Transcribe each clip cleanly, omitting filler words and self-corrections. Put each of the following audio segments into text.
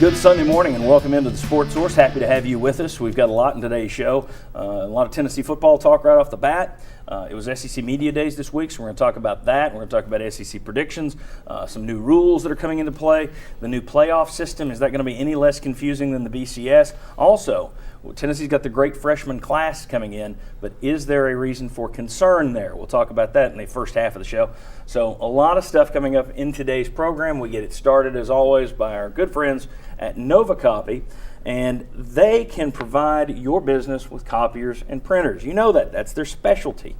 Good Sunday morning and welcome into the Sports Source. Happy to have you with us. We've got a lot in today's show. A lot of Tennessee football talk right off the bat. It was SEC Media Days this week, so we're going to talk about that. We're going to talk about SEC predictions, some new rules that are coming into play, the new playoff system. Is that going to be any less confusing than the BCS? Also, Tennessee's got the great freshman class coming in, but is there a reason for concern there? We'll talk about that in the first half of the show. So a lot of stuff coming up in today's program. We get it started, as always, by our good friends at Novacopy, and they can provide your business with copiers and printers. You know that. That's their specialty.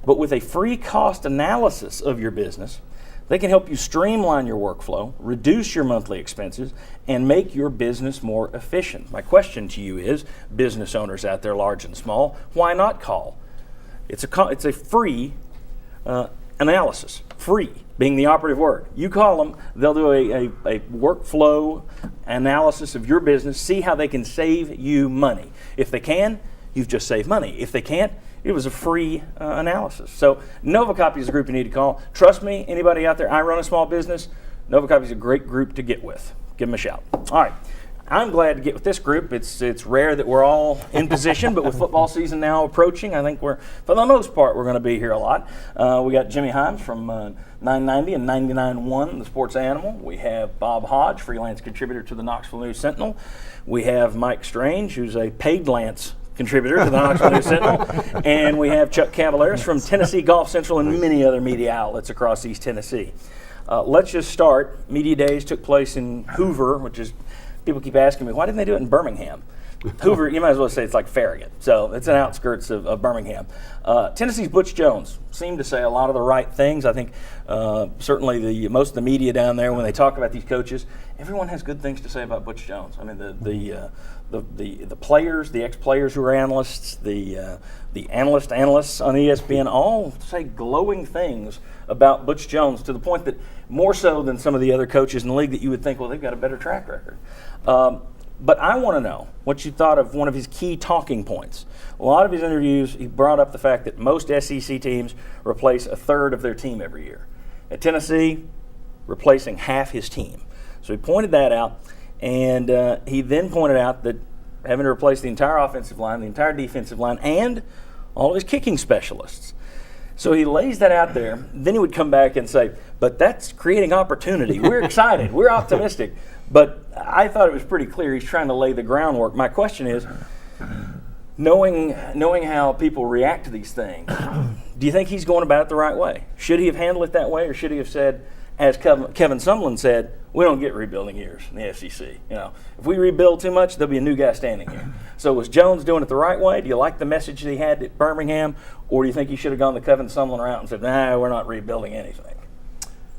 But with a free cost analysis of your business, they can help you streamline your workflow, reduce your monthly expenses, and make your business more efficient. My question to you is, business owners out there, large and small, why not call? It's a free analysis. Free being the operative word. You call them, they'll do a workflow analysis of your business, see how they can save you money. If they can, you've just saved money. If they can't, it was a free analysis. So Novacopy is a group you need to call. Trust me, anybody out there, I run a small business, Novacopy is a great group to get with. Give them a shout. All right. I'm glad to get with this group. It's rare that we're all in position, but with football season now approaching, I think for the most part, we're going to be here a lot. We got Jimmy Himes from 990 and 99.1, the Sports Animal. We have Bob Hodge, freelance contributor to the Knoxville News Sentinel. We have Mike Strange, who's a paid Lance contributor to the Knoxville News Sentinel. And we have Chuck Cavaleris from Tennessee Golf Central and many other media outlets across East Tennessee. Let's just start. Media Days took place in Hoover, which is, people keep asking me, why didn't they do it in Birmingham? Hoover, you might as well say it's like Farragut. So it's an outskirts of Birmingham. Tennessee's Butch Jones seemed to say a lot of the right things. I think certainly most of the media down there, when they talk about these coaches, everyone has good things to say about Butch Jones. I mean, the players, the ex-players who are analysts, the analysts on ESPN, all say glowing things about Butch Jones, to the point that more so than some of the other coaches in the league that you would think, well, they've got a better track record. But I want to know what you thought of one of his key talking points. A lot of his interviews, he brought up the fact that most SEC teams replace a third of their team every year. At Tennessee, replacing half his team. So he pointed that out, and he then pointed out that having to replace the entire offensive line, the entire defensive line, and all of his kicking specialists. So he lays that out there. Then he would come back and say, but that's creating opportunity. We're excited. We're optimistic. But I thought it was pretty clear he's trying to lay the groundwork. My question is, knowing how people react to these things, do you think he's going about it the right way? Should he have handled it that way, or should he have said, as Kevin Sumlin said, we don't get rebuilding years in the SEC. If we rebuild too much, there'll be a new guy standing here. So was Jones doing it the right way? Do you like the message that he had at Birmingham, or do you think he should have gone the Kevin Sumlin route and said, nah, we're not rebuilding anything?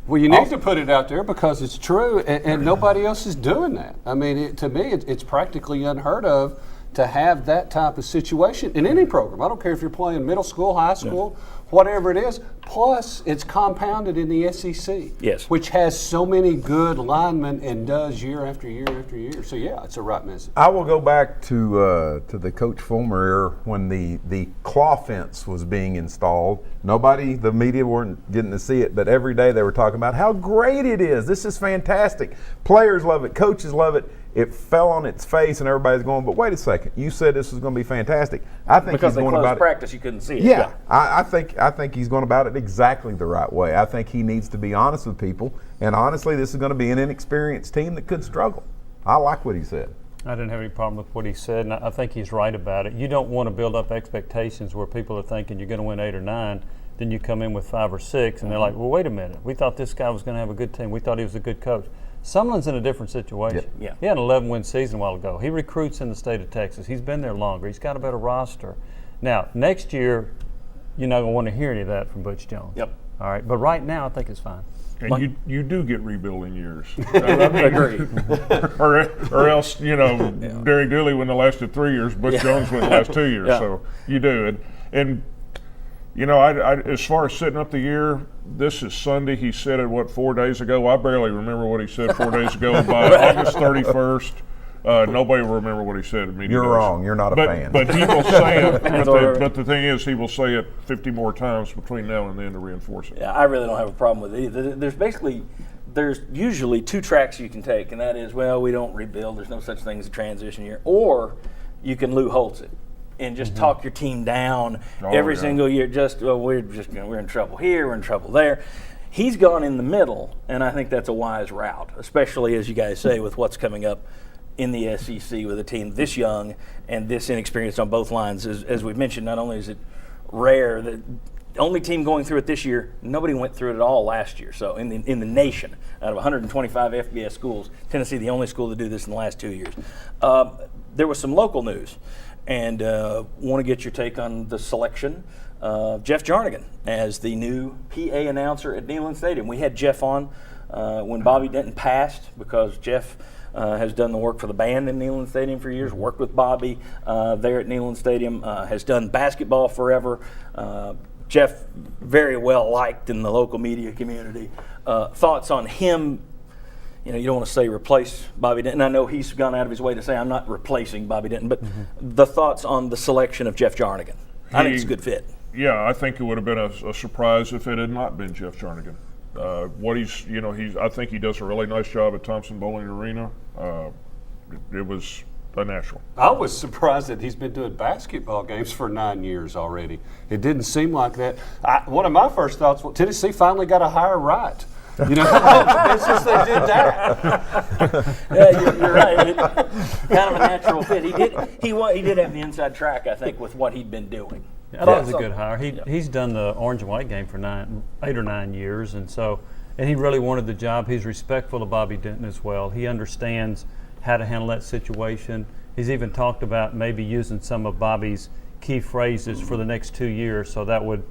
Well, you need to put it out there because it's true, and nobody else is doing that. I mean, to me, it's practically unheard of to have that type of situation in any program. I don't care if you're playing middle school, high school, whatever it is. Plus, it's compounded in the SEC, yes, which has so many good linemen and does year after year after year. So, yeah, it's a right message. I will go back to the Coach Fulmer era when the claw fence was being installed. The media weren't getting to see it, but every day they were talking about how great it is. This is fantastic. Players love it. Coaches love it. It fell on its face, and everybody's going, but wait a second. You said this was going to be fantastic. I think because he's going about practice, you couldn't see it. Yeah, I think he's going about it exactly the right way. I think he needs to be honest with people, and honestly, this is going to be an inexperienced team that could struggle. I like what he said. I didn't have any problem with what he said, and I think he's right about it. You don't want to build up expectations where people are thinking you're going to win 8 or 9, then you come in with 5 or 6, and they're like, well, wait a minute. We thought this guy was going to have a good team. We thought he was a good coach. Sumlin's in a different situation. Yeah. He had an 11-win season a while ago. He recruits in the state of Texas. He's been there longer. He's got a better roster. Now, next year, you're not going to want to hear any of that from Butch Jones. Yep. All right, but right now, I think it's fine. And you do get rebuilding years. Agreed. or else, Derek Dooley went the lasted 3 years. Butch Jones went the last 2 years. Yeah. So you do. And I as far as setting up the year, this is Sunday. He said it, 4 days ago? I barely remember what he said 4 days ago. By August 31st, nobody will remember what he said. You're wrong. You're not a fan. But he will say it. But the thing is, he will say it 50 more times between now and then to reinforce it. Yeah, I really don't have a problem with it either. There's basically there's usually two tracks you can take, and that is, well, we don't rebuild. There's no such thing as a transition year. Or you can Lou Holtz it and just talk your team down every single year. We're in trouble here, we're in trouble there. He's gone in the middle, and I think that's a wise route, especially as you guys say with what's coming up in the SEC with a team this young and this inexperienced on both lines. As we've mentioned, not only is it rare that the only team going through it this year, nobody went through it at all last year. So in the nation, out of 125 FBS schools, Tennessee the only school to do this in the last 2 years. There was some local news, and want to get your take on the selection of Jeff Jarnigan as the new PA announcer at Neyland Stadium. We had Jeff on when Bobby Denton passed, because Jeff has done the work for the band in Neyland Stadium for years, worked with Bobby there at Neyland Stadium, has done basketball forever. Jeff, very well liked in the local media community. Thoughts on him? You know, you don't want to say replace Bobby Denton. I know he's gone out of his way to say I'm not replacing Bobby Denton, but the thoughts on the selection of Jeff Jarnigan. I think it's a good fit. Yeah, I think it would have been a surprise if it had not been Jeff Jarnigan. I think he does a really nice job at Thompson Bowling Arena. It was a natural. I was surprised that he's been doing basketball games for 9 years already. It didn't seem like that. One of my first thoughts was Tennessee finally got a higher right. You know, since they did that. Yeah, you're right. Kind of a natural fit. He did have the inside track, I think, with what he'd been doing. I thought it was a good hire. He's done the orange and white game for 8 or 9 years, and he really wanted the job. He's respectful of Bobby Denton as well. He understands how to handle that situation. He's even talked about maybe using some of Bobby's key phrases for the next 2 years, so that would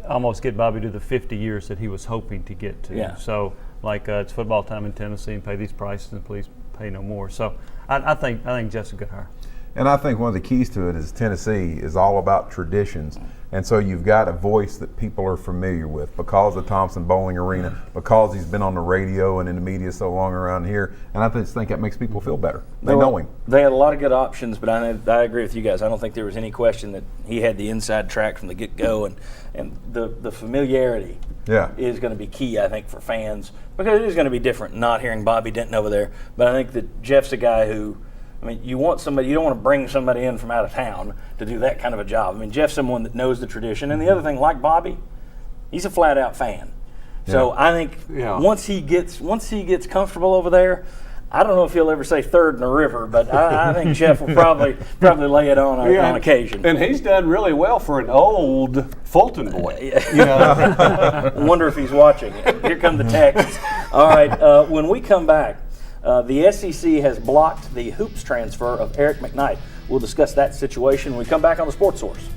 almost get Bobby to the 50 years that he was hoping to get to. Yeah. So, like it's football time in Tennessee, and pay these prices, and please pay no more. So, I think Jeff's a good hire. And I think one of the keys to it is Tennessee is all about traditions. And so you've got a voice that people are familiar with because of Thompson Bowling Arena, because he's been on the radio and in the media so long around here. And I just think that makes people feel better. They know him. They had a lot of good options, but I agree with you guys. I don't think there was any question that he had the inside track from the get-go. And the familiarity is going to be key, I think, for fans, because it is going to be different not hearing Bobby Denton over there. But I think that Jeff's a guy who, I mean, you want somebody, you don't want to bring somebody in from out of town to do that kind of a job. I mean, Jeff's someone that knows the tradition. And the other thing, like Bobby, he's a flat out fan. So I think once he gets comfortable over there, I don't know if he'll ever say third in the river, but I think Jeff will probably lay it on occasion. And he's done really well for an old Fulton boy. You know? Wonder if he's watching. Here come the texts. All right, when we come back, the SEC has blocked the hoops transfer of Eric McKnight. We'll discuss that situation when we come back on the Sports Source.